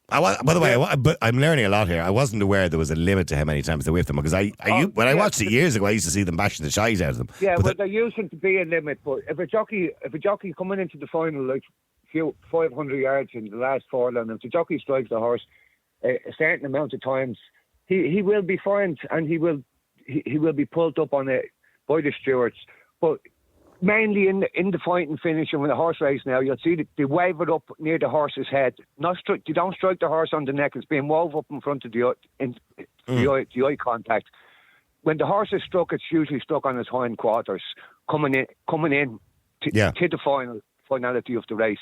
By the way, but I'm learning a lot here. I wasn't aware there was a limit to how many times they whipped them, because when I watched it years ago, I used to see them bashing the shite out of them.
Yeah, but there used to be a limit. But if a jockey coming into the final 500 yards in the last 4 laps, if the jockey strikes the horse a certain amount of times, he will be fined and he will be pulled up on it by the stewards. But mainly in the fighting finish and with the horse race now, you'll see that they wave it up near the horse's head. You don't strike the horse on the neck. It's being wove up in front of the eye contact. When the horse is struck, it's usually stuck on his hind quarters, coming in to the finality of the race.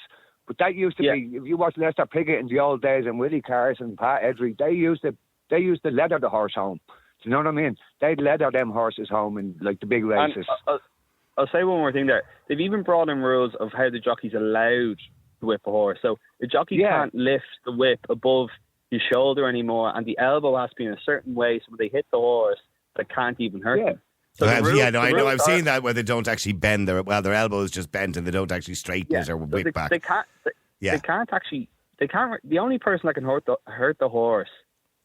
But that used to be, if you watch Lester Piggott in the old days and Willie Carson and Pat Edry, they used to leather the horse home. Do you know what I mean? They'd leather them horses home in the big races.
I'll say one more thing there. They've even brought in rules of how the jockey's allowed to whip a horse. So the jockey can't lift the whip above his shoulder anymore, and the elbow has to be in a certain way so when they hit the horse, they can't even hurt them. So
I know. I've seen that where they don't actually bend their elbow is just bent and they don't actually straighten it or whip back.
They can't. The only person that can hurt the horse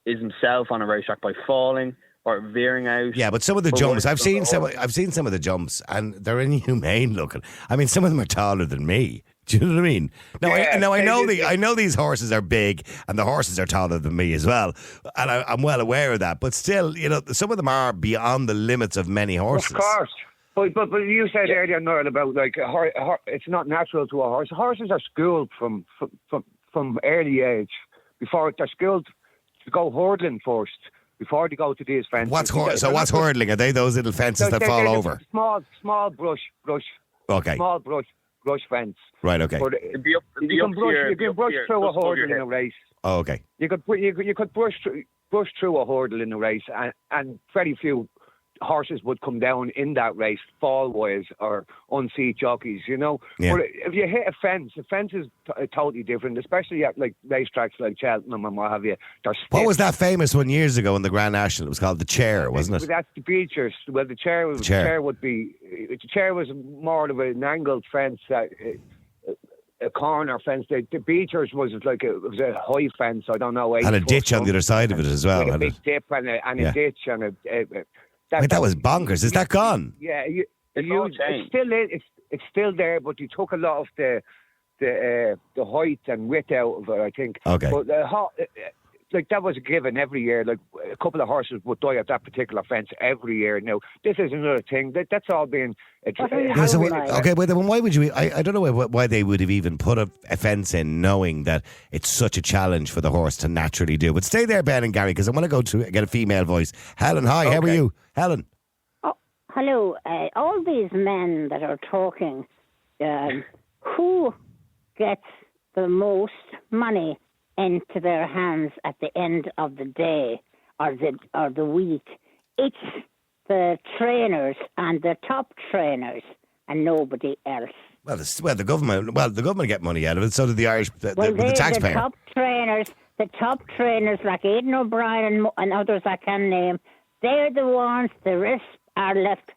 is himself on a racetrack by falling or veering out.
Yeah, but some of the jumps, I've seen some of the jumps, and they're inhumane looking. I mean, some of them are taller than me. Do you know what I mean? I know these horses are big, and the horses are taller than me as well, and I'm well aware of that. But still, some of them are beyond the limits of many horses.
Of course. But you said earlier, Noel, about it's not natural to a horse. Horses are schooled from early age. Before they're schooled to go hurdling first before they go to these fences. What's
hurdling? Are they those little fences that fall over?
Small brush.
Okay.
Small brush fence.
Right. Okay.
But you can brush through a hurdle in a race.
Oh, okay.
You could brush through a hurdle in a race, and very few horses would come down in that race, fall-wise or unseat jockeys, Yeah. But if you hit a fence is totally different, especially at racetracks like Cheltenham and what have you.
What was that famous one years ago in the Grand National? It was called the Chair, wasn't it?
That's the Beechers. Well, the chair was more of an angled fence. a corner fence. The Beechers was like it was a high fence. I don't know.
And a ditch on the other side of it as well.
With a big dip and a ditch and
that was bonkers. Is that gone?
Yeah, it's still there, but you took a lot of the height and width out of it, I think.
Okay.
But like that was a given every year. Like a couple of horses would die at that particular fence every year. Now this is another thing that's all been.
Okay, but then why would you? I don't know why they would have even put a fence in, knowing that it's such a challenge for the horse to naturally do. But stay there, Ben and Gary, because I want to go to get a female voice. Helen, hi, how are you, Helen?
Oh, hello. All these men that are talking, who gets the most money into their hands at the end of the day or the week? It's the trainers and the top trainers and nobody else.
Well, the government get money out of it. So did the Irish, the taxpayer.
The top trainers like Aidan O'Brien and others I can name. They're the ones. The rest are left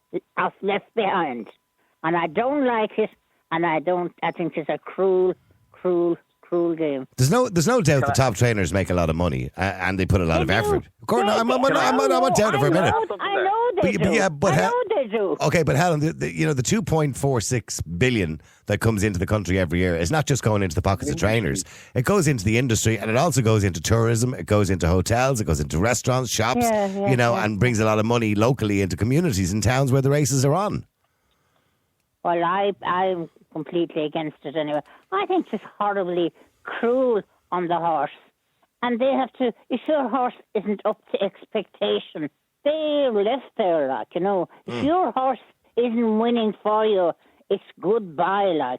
behind, and I don't like it. And I think it's a cruel game.
There's no doubt the top trainers make a lot of money and they put a lot of effort. Of course, I'm not doubting for a minute.
I know they do. I know they do.
Okay, but Helen, the 2.46 billion that comes into the country every year is not just going into the pockets of trainers. It goes into the industry, and it also goes into tourism. It goes into hotels. It goes into restaurants, shops. And brings a lot of money locally into communities and towns where the races are on.
Well, I'm completely against it anyway. I think it's horribly cruel on the horse. And they have to, if your horse isn't up to expectation, they're left there, If your horse isn't winning for you, it's goodbye,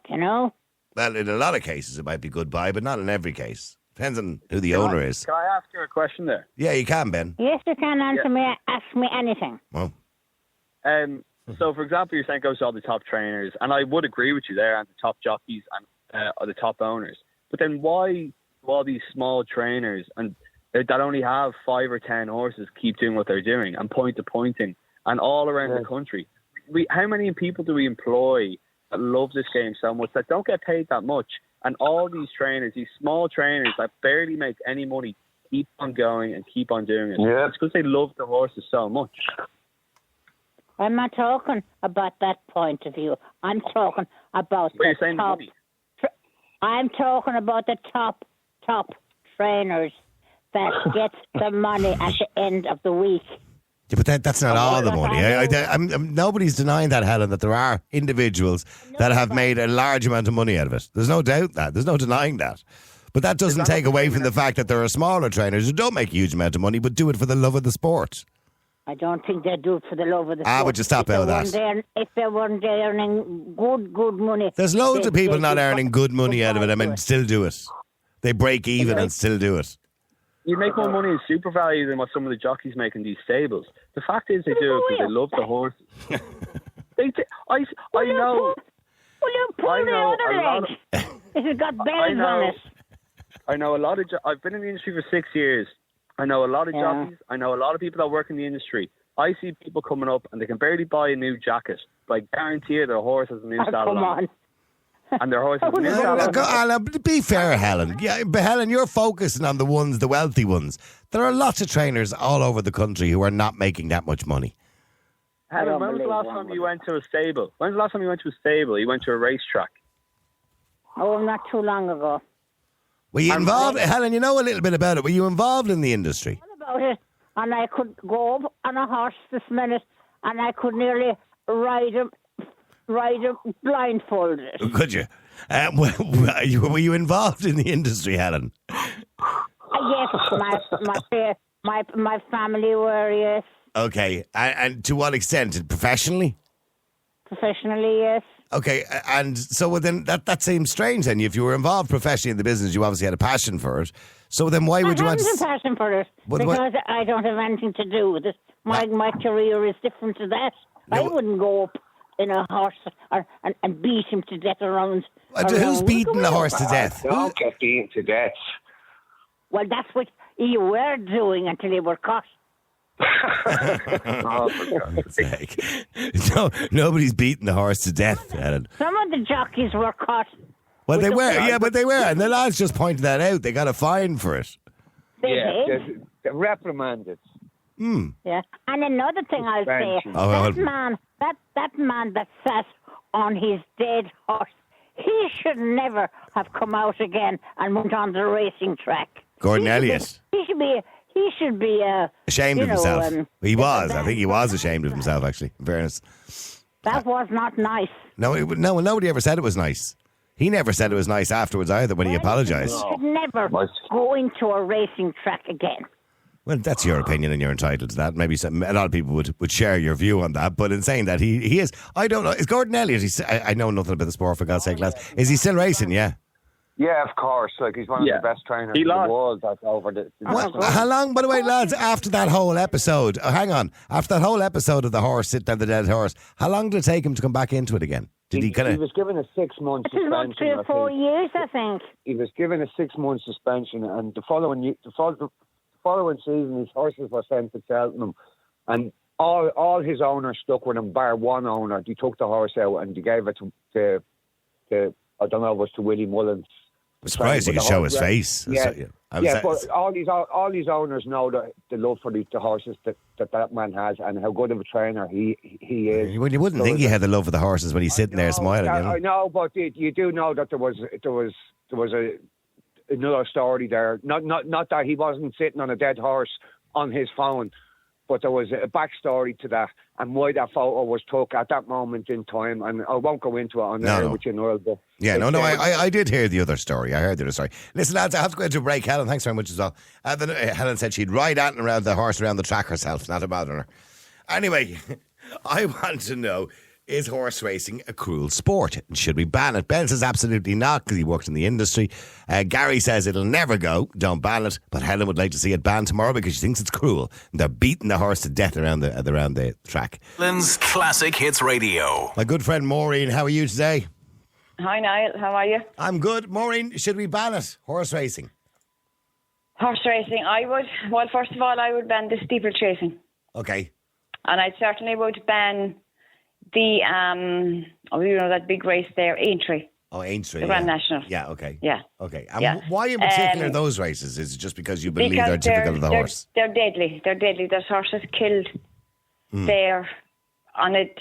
Well,
in a lot of cases it might be goodbye, but not in every case. Depends on who the owner is.
Can I ask you a question there?
Yeah, you can, Ben.
Yes, you can ask me anything.
Well.
So, for example, you're saying it goes to all the top trainers, and I would agree with you there, and the top jockeys and or the top owners. But then why do all these small trainers and that only have 5 or 10 horses keep doing what they're doing and pointing and all around the country? How many people do we employ that love this game so much that don't get paid that much? And all these trainers, these small trainers that barely make any money, keep on going and keep on doing it. Yeah. It's because they love the horses so much.
I'm not talking about that point of view. I'm talking about the top. I'm talking about the top trainers that get the money at the end of the week.
Yeah, but that's not all the money. Nobody's denying that, Helen, that there are individuals that have made a large amount of money out of it. There's no doubt that. There's no denying that. But that doesn't take away from the fact that there are smaller trainers who don't make a huge amount of money but do it for the love of the sport.
I don't think they do it for the love of the sport.
Would you stop out of that?
If they weren't earning good money.
There's loads of people not earning good money out of it and still do it. They break even and still do it.
You make more money in Super Value than what some of the jockeys make in these stables. The fact is they do it because they love the horses. I know.
Will you pull the other leg? If it got bells on it.
I know a lot of... I've been in the industry for 6 years. I know a lot of jockeys. I know a lot of people that work in the industry. I see people coming up and they can barely buy a new jacket, but I guarantee you their horse has a new saddle on. And their horse has a new saddle on.
Be fair, Helen. Yeah, but Helen, you're focusing on the wealthy ones. There are lots of trainers all over the country who are not making that much money.
Helen, when was the last time you went to a stable? When was the last time you went to a stable? You went to a racetrack?
Oh, not too long ago.
Were you involved, Helen? You know a little bit about it. Were you involved in the industry?
About it, and I could go up on a horse this minute, and I could nearly ride him blindfolded.
Could you? Were you involved in the industry, Helen?
Yes, my family were. Yes.
Okay, and to what extent? Professionally?
Professionally, yes.
Okay, and so then that seems strange then. If you were involved professionally in the business, you obviously had a passion for it. So then why would you want to...
I have a passion for it because I don't have anything to do with it. My career is different to that. I wouldn't go up in a horse and beat him to death around.
Who's beating the horse to death?
Don't get beaten to death.
Well, that's what you were doing until you were caught.
Oh, for God's sake. No, nobody's beating the horse to death, Helen.
Some of the jockeys were caught
Well, they were, yeah, but they were. And the lads just pointed that out. They got a fine for it.
They
Yeah,
did.
they're reprimanded.
Yeah. And another thing I'll say, that man that sat on his dead horse, he should never have come out again and went on the racing track.
Gordon Elliott.
He should be
ashamed of himself. He was. I think he was ashamed of himself, actually, in fairness.
That was not nice.
No, nobody ever said it was nice. He never said it was nice afterwards either when he apologised.
He should never go into a racing track again.
Well, that's your opinion and you're entitled to that. Maybe a lot of people would share your view on that. But in saying that, he is. I don't know. Is Gordon Elliott, I know nothing about the sport, for God's sake, lads. Is he still racing? Yeah.
Yeah, of course. Like, he's one of the best trainers in the world. That's over the
how long, by the way, lads, after that whole episode, hang on, after that whole episode of the horse, sitting on the dead horse, how long did it take him to come back into it again?
He was given a 6-month suspension.
About 3 or 4 years, I think.
He was given a 6-month suspension, and the following season, his horses were sent to Cheltenham, and all his owners stuck with him, bar one owner. They took the horse out and they gave it to I don't know, it was to Willie Mullins.
I'm surprised he could show his face.
Yeah, but all these owners know the love for the horses that man has, and how good of a trainer he is.
Well, you wouldn't think he had the love for the horses when he's sitting there smiling.
I know, but you do know that there was another story there. Not that he wasn't sitting on a dead horse on his phone, but there was a backstory to that and why that photo was took at that moment in time. And I won't go into it on air with you, Noel. But
I did hear the other story. I heard the other story. Listen, lads, I have to go into a break. Helen, thanks very much as well. Helen said she'd ride out and around the horse around the track herself, not about her. Anyway, I want to know, is horse racing a cruel sport? And should we ban it? Ben says absolutely not, because he worked in the industry. Gary says it'll never go. Don't ban it. But Helen would like to see it banned tomorrow because she thinks it's cruel. And they're beating the horse to death around the track.
Ireland's Classic Hits Radio.
My good friend Maureen, how are you today?
Hi, Niall. How are you?
I'm good. Maureen, should we ban it? Horse racing?
Horse racing, I would. Well, first of all, I would ban the steeplechasing.
Okay.
And I certainly would ban the, that big race there, Aintree.
Oh, Aintree.
The Grand National.
Yeah, okay.
Yeah.
Okay. And why in particular those races? Is it just because you believe they're typical of the horse?
They're deadly. They're deadly. There's horses killed there on it,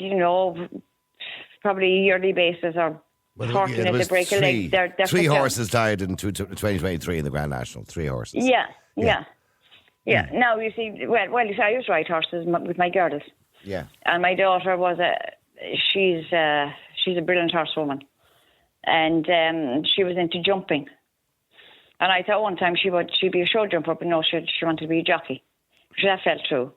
probably a yearly basis or fortunate to break a leg. They're
three horses died in 2023 in the Grand National. 3 horses.
Yeah. Now, you see, I used to ride horses with my girls.
Yeah.
And my daughter she's a brilliant horsewoman. And she was into jumping. And I thought one time she'd be a show jumper, but no, she wanted to be a jockey. Which that fell true.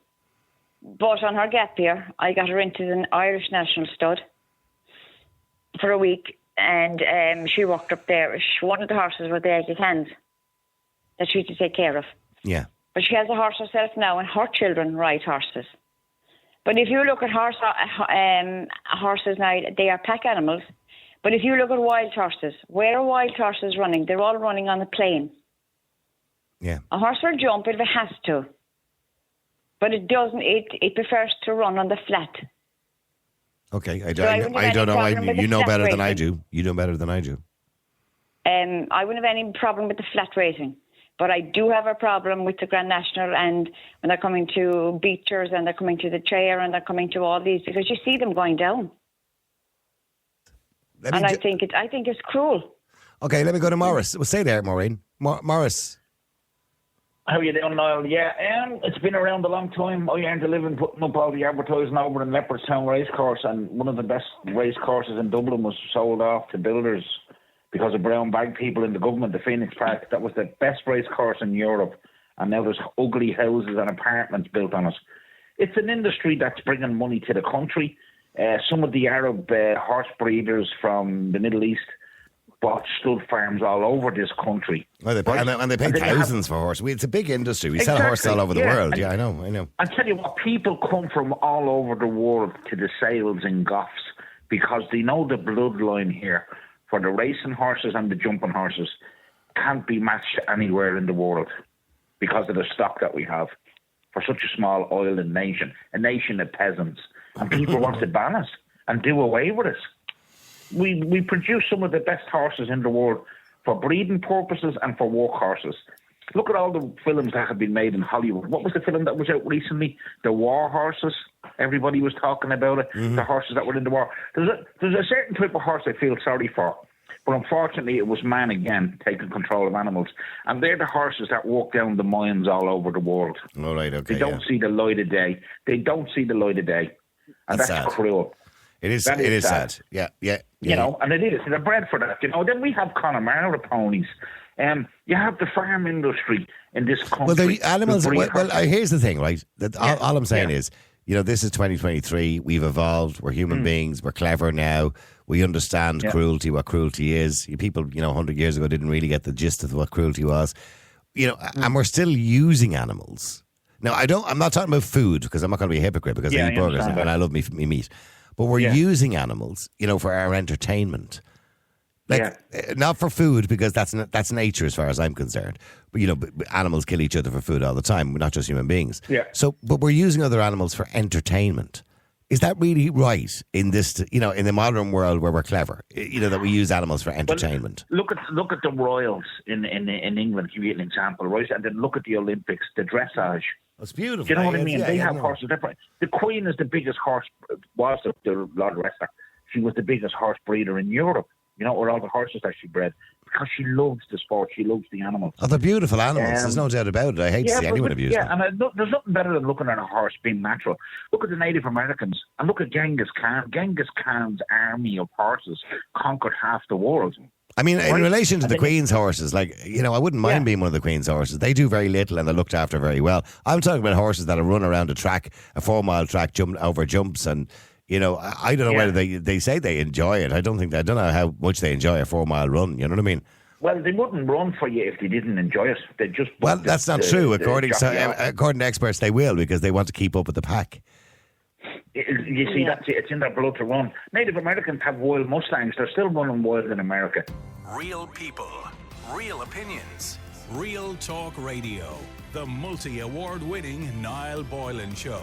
But on her gap year, I got her into the Irish National Stud for a week. And she walked up there. One of the horses were the hands that she had to take care of.
Yeah.
But she has a horse herself now, and her children ride horses. But if you look at horses now, they are pack animals. But if you look at wild horses, where are wild horses running? They're all running on the plain.
Yeah.
A horse will jump if it has to. But it doesn't. It prefers to run on the flat.
Okay. I don't know. You know better than I do. You know better than I do.
I wouldn't have any problem with the flat racing. But I do have a problem with the Grand National, and when they're coming to Beechers and they're coming to the Chair and they're coming to all these, because you see them going down. I think it's cruel.
Okay, let me go to Morris. Well, stay there, Maureen. Morris.
How are you doing, Niall? Yeah, it's been around a long time. I earned a living putting up all the advertising over in Leopardstown Racecourse, and one of the best race courses in Dublin was sold off to builders because of brown bag people in the government, the Phoenix Park. That was the best race course in Europe, and now there's ugly houses and apartments built on it. It's an industry that's bringing money to the country. Some of the Arab horse breeders from the Middle East bought stud farms all over this country.
Well, they pay thousands for horses. It's a big industry. We sell horses all over the world. I know.
I tell you what, people come from all over the world to the sales in Goffs because they know the bloodline here for the racing horses and the jumping horses can't be matched anywhere in the world because of the stock that we have for such a small island nation, a nation of peasants. And people want to ban us and do away with us. we produce some of the best horses in the world for breeding purposes and for work horses. Look at all the films that have been made in Hollywood. What was the film that was out recently? The War Horses. Everybody was talking about it. The horses that were in the war. There's a certain type of horse I feel sorry for. But unfortunately, it was man again taking control of animals. And they're the horses that walk down the mines all over the world.
All right, okay.
They don't see the light of day. They don't see the light of day. And that's
sad.
Cruel.
It is sad. Yeah.
You know, and it is. They're bred for that. You know, then we have Connemara ponies. You have the farm industry in this country.
Well, the animals. Well, here's the thing, right? All I'm saying is, you know, this is 2023. We've evolved. We're human beings. We're clever now. We understand cruelty, what cruelty is. People, 100 years ago didn't really get the gist of what cruelty was. You know, and we're still using animals. Now, I'm not talking about food because I'm not going to be a hypocrite because I eat burgers and I love me meat. But we're using animals, for our entertainment. Not for food because that's nature as far as I'm concerned. But animals kill each other for food all the time, not just human beings.
Yeah.
So, but we're using other animals for entertainment. Is that really right in this? In the modern world where we're clever, that we use animals for entertainment.
Well, look at the Royals in England. Give you an example, right? And then look at the Olympics, the dressage.
It's beautiful.
Do you know what I mean? They have horses. The Queen is the biggest horse. Was the Lord rest her. She was the biggest horse breeder in Europe. Or all the horses that she bred, because she loves the sport, she loves the animals.
Oh, they're beautiful animals. There's no doubt about it. I hate to see anyone abuse them.
Yeah, and there's nothing better than looking at a horse being natural. Look at the Native Americans and look at Genghis Khan. Genghis Khan's army of horses conquered half the world.
I mean, in relation to the Queen's horses, I wouldn't mind being one of the Queen's horses. They do very little and they're looked after very well. I'm talking about horses that are run around a track, a 4-mile track, jump over jumps and... I don't know whether they say they enjoy it. I don't know how much they enjoy a 4-mile run. You know what I mean?
Well, they wouldn't run for you if they didn't enjoy it. They just
that's not true. According to experts, they will because they want to keep up with the pack.
You see, it's in their blood to run. Native Americans have wild Mustangs. They're still running wild in America.
Real people, real opinions, Real Talk Radio. The multi-award-winning Niall Boylan Show.